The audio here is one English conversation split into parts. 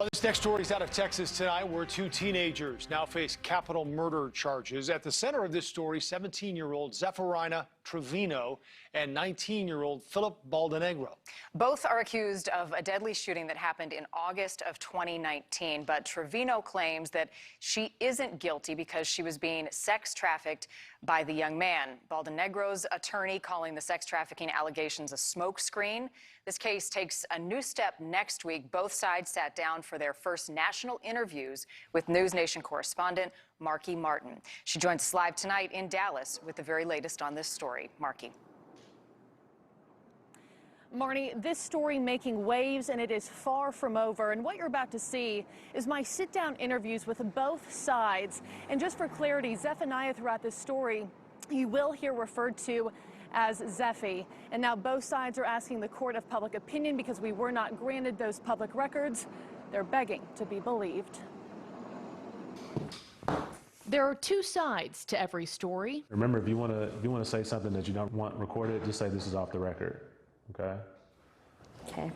Well, this next story is out of Texas tonight, where two teenagers now face capital murder charges. At the center of this story, 17-year-old Zephi Trevino and 19-year-old Philip Baldenegro. Both are accused of a deadly shooting that happened in August of 2019, but Trevino claims that she isn't guilty because she was being sex trafficked by the young man. Baldenegro's attorney calling the sex trafficking allegations a smokescreen. This case takes a new step next week. Both sides sat down for their first national interviews with News Nation correspondent Marky Martin. She joins us live tonight in Dallas with the very latest on this story. Marky. Marnie, this story making waves, and it is far from over. And what you're about to see is my sit-down interviews with both sides. And just for clarity, Zephaniah throughout this story, you will hear referred to as Zephi. And now both sides are asking the court of public opinion because we were not granted those public records. They're begging to be believed. There are two sides to every story. Remember, if you want to say something that you don't want recorded, just say this is off the record. Okay? Okay.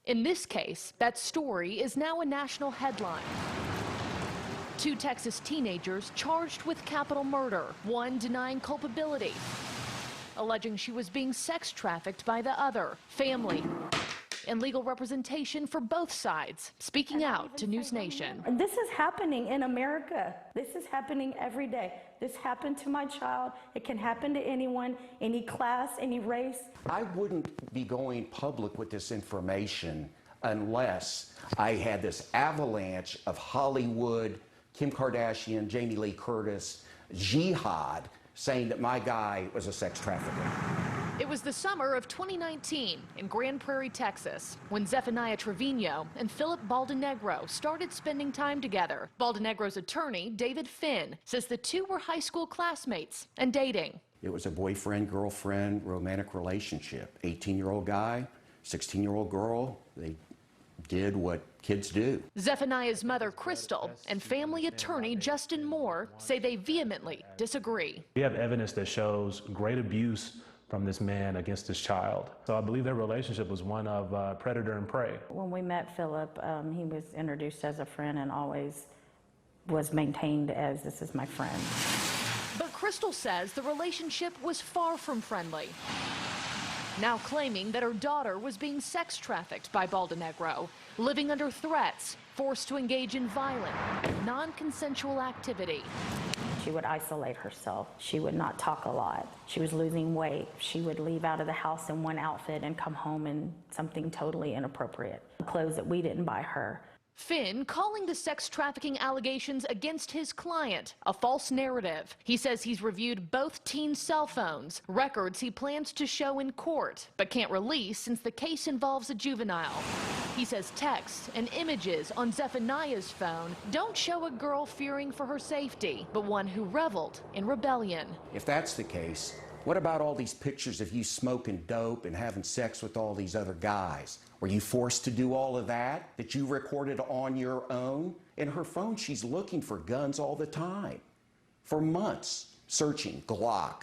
In this case, that story is now a national headline. Two Texas teenagers charged with capital murder, one denying culpability, alleging she was being sex trafficked by the other. Family and legal representation for both sides speaking out to News Nation. And this is happening in America. This is happening every day. This happened to my child. It can happen to anyone, any class, any race. I wouldn't be going public with this information unless I had this avalanche of Hollywood, Kim Kardashian, Jamie Lee Curtis, jihad saying that my guy was a sex trafficker. It was the summer of 2019 in Grand Prairie, Texas, when Zephaniah Trevino and Philip Baldenegro started spending time together. Baldenegro's attorney, David Finn, says the two were high school classmates and dating. It was a boyfriend-girlfriend romantic relationship. 18-year-old guy, 16-year-old girl. They did what kids do. Zephaniah's mother, Crystal, and family attorney, Justin Moore, say they vehemently disagree. We have evidence that shows great abuse from this man against this child. So I believe their relationship was one of predator and prey. When we met Philip, he was introduced as a friend and always was maintained as, this is my friend. But Crystal says the relationship was far from friendly, now claiming that her daughter was being sex trafficked by Baldenegro, living under threats, forced to engage in violent, non-consensual activity. She would isolate herself. She would not talk a lot. She was losing weight. She would leave out of the house in one outfit and come home in something totally inappropriate. Clothes that we didn't buy her. Finn calling the sex trafficking allegations against his client a false narrative. He says he's reviewed both teens' cell phones, records he plans to show in court, but can't release since the case involves a juvenile. He says texts and images on Zephaniah's phone don't show a girl fearing for her safety, but one who reveled in rebellion. If that's the case, what about all these pictures of you smoking dope and having sex with all these other guys? Were you forced to do all of that you recorded on your own? In her phone, she's looking for guns all the time. For months, searching Glock,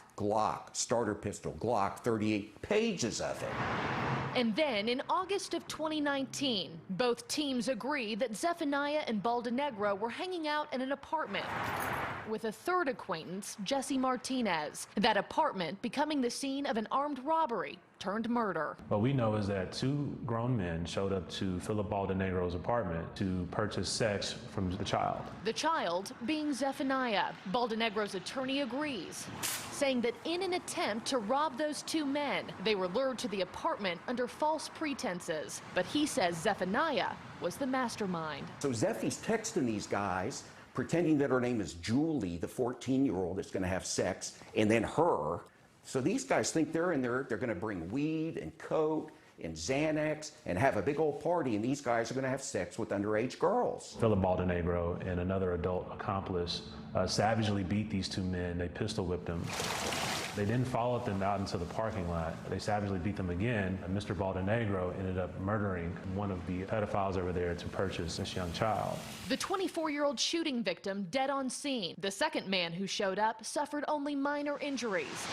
starter pistol, Glock, 38 pages of it. And then in August of 2019, both teams agree that Zephaniah and Baldenegro were hanging out in an apartment with a third acquaintance, Jesse Martinez. That apartment becoming the scene of an armed robbery turned murder. What we know is that two grown men showed up to Philip Baldenegro's apartment to purchase sex from the child. The child being Zephaniah. Baldenegro's attorney agrees, saying that in an attempt to rob those two men, they were lured to the apartment under false pretenses. But he says Zephaniah was the mastermind. So Zephy's texting these guys, pretending that her name is Julie, the 14-year-old that's going to have sex, and then her. So these guys think they're in there, they're going to bring weed and coke and Xanax and have a big old party, and these guys are going to have sex with underage girls. Philip Baldenegro and another adult accomplice savagely beat these two men. They pistol whipped them. They then followed them out into the parking lot. They savagely beat them again. And Mr. Baldenegro ended up murdering one of the pedophiles over there to purchase this young child. The 24-year-old shooting victim dead on scene. The second man who showed up suffered only minor injuries.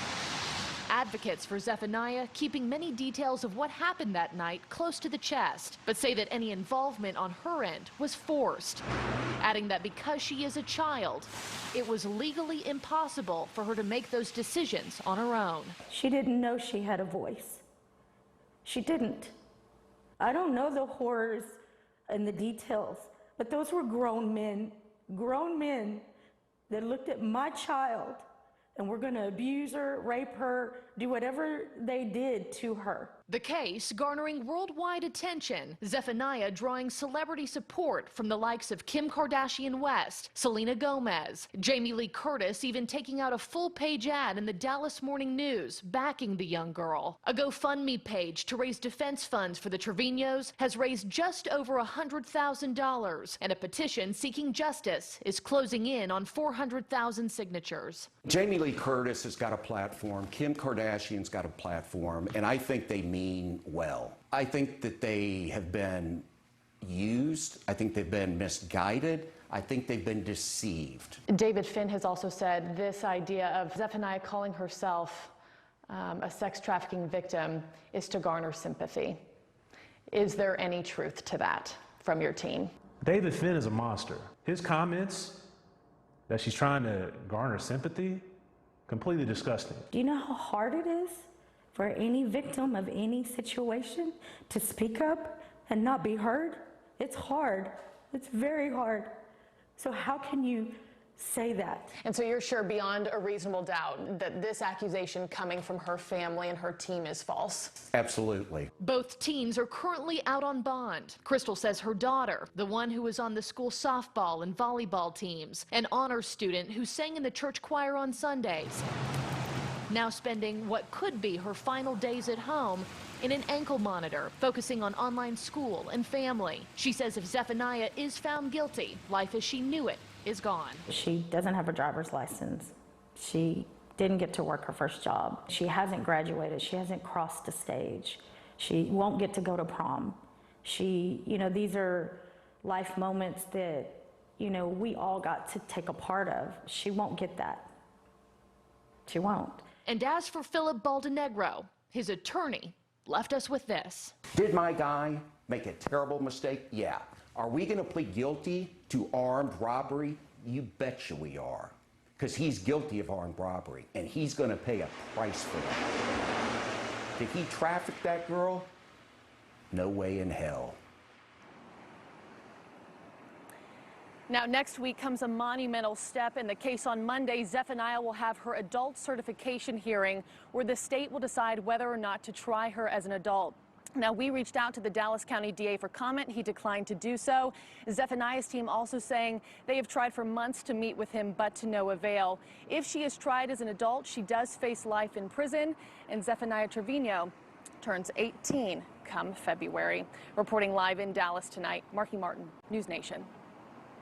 Advocates for Zephaniah keeping many details of what happened that night close to the chest, but say that any involvement on her end was forced, adding that because she is a child, it was legally impossible for her to make those decisions on her own. She didn't know she had a voice. She didn't. I don't know the horrors and the details, but those were grown men that looked at my child and were going to abuse her, rape her, do whatever they did to her. The case garnering worldwide attention, Zephaniah drawing celebrity support from the likes of Kim Kardashian West, Selena Gomez, Jamie Lee Curtis even taking out a full-page ad in the Dallas Morning News backing the young girl. A GoFundMe page to raise defense funds for the Trevinos has raised just over $100,000, and a petition seeking justice is closing in on 400,000 signatures. Jamie Lee Curtis has got a platform, Kim Kardashian's got a platform, and I think they mean well. I think that they have been used. I think they've been misguided. I think they've been deceived. David Finn has also said this idea of Zephaniah calling herself a sex trafficking victim is to garner sympathy. Is there any truth to that from your team? David Finn is a monster. His comments that she's trying to garner sympathy, completely disgusting. Do you know how hard it is for any victim of any situation to speak up and not be heard? It's hard. It's very hard. So how can you say that? And so you're sure beyond a reasonable doubt that this accusation coming from her family and her team is false? Absolutely. Both teens are currently out on bond. Crystal says her daughter, the one who was on the school softball and volleyball teams, an honors student who sang in the church choir on Sundays, now spending what could be her final days at home in an ankle monitor, focusing on online school and family. She says if Zephaniah is found guilty, life as she knew it is gone. She doesn't have a driver's license. She didn't get to work her first job. She hasn't graduated. She hasn't crossed the stage. She won't get to go to prom. These are life moments that, we all got to take a part of. She won't get that. She won't. And as for Philip Baldenegro, his attorney left us with this. Did my guy make a terrible mistake? Yeah. Are we going to plead guilty to armed robbery? You betcha we are. Because he's guilty of armed robbery, and he's going to pay a price for that. Did he traffic that girl? No way in hell. Now, next week comes a monumental step in the case. On Monday, Zephaniah will have her adult certification hearing where the state will decide whether or not to try her as an adult. Now, we reached out to the Dallas County DA for comment. He declined to do so. Zephaniah's team also saying they have tried for months to meet with him, but to no avail. If she is tried as an adult, she does face life in prison, and Zephaniah Trevino turns 18 come February. Reporting live in Dallas tonight, Marky Martin, News Nation.